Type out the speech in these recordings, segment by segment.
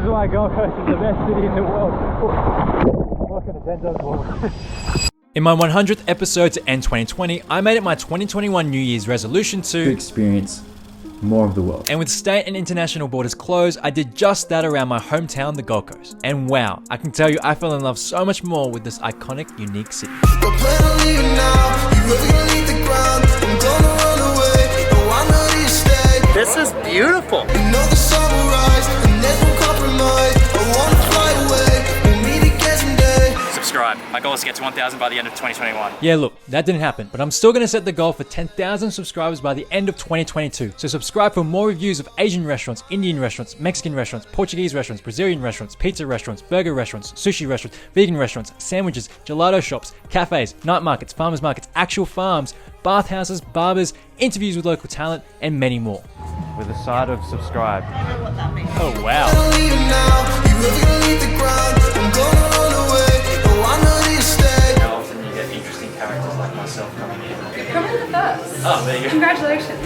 is why Gold Coast is the best city in the world. Welcome to DENZEL'S world. In my 100th episode to end 2020, I made it my 2021 New Year's resolution to experience more of the world. And with state and international borders closed, I did just that around my hometown, the Gold Coast. And wow, I can tell you I fell in love so much more with this iconic, unique city. This is beautiful. Subscribe. My goal is to get to 1,000 by the end of 2021. Yeah, look, that didn't happen, but I'm still gonna set the goal for 10,000 subscribers by the end of 2022. So subscribe for more reviews of Asian restaurants, Indian restaurants, Mexican restaurants, Portuguese restaurants, Brazilian restaurants, pizza restaurants, burger restaurants, sushi restaurants, vegan restaurants, sandwiches, gelato shops, cafes, night markets, farmers markets, actual farms, bathhouses, barbers, interviews with local talent, and many more. With a side of subscribe. I don't know what that means. Oh wow. How often you get interesting characters like myself coming in? You're probably the first. Oh, there you go. Congratulations.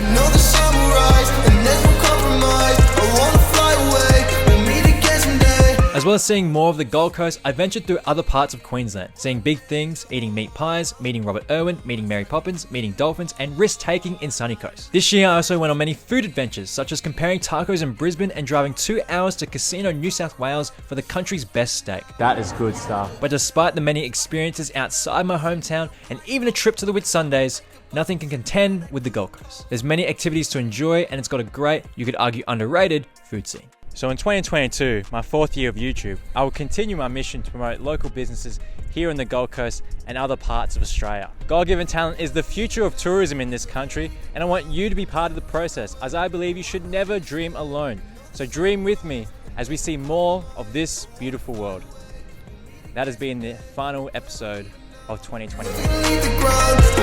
As well as seeing more of the Gold Coast, I ventured through other parts of Queensland, seeing big things, eating meat pies, meeting Robert Irwin, meeting Mary Poppins, meeting dolphins, and risk-taking in Sunny Coast. This year I also went on many food adventures, such as comparing tacos in Brisbane and driving 2 hours to Casino, New South Wales for the country's best steak. That is good stuff. But despite the many experiences outside my hometown, and even a trip to the Whitsundays, nothing can contend with the Gold Coast. There's many activities to enjoy, and it's got a great, you could argue underrated, food scene. So in 2022, my 4th year of YouTube, I will continue my mission to promote local businesses here in the Gold Coast and other parts of Australia. God-given talent is the future of tourism in this country, and I want you to be part of the process, as I believe you should never dream alone. So dream with me as we see more of this beautiful world. That has been the final episode of 2021.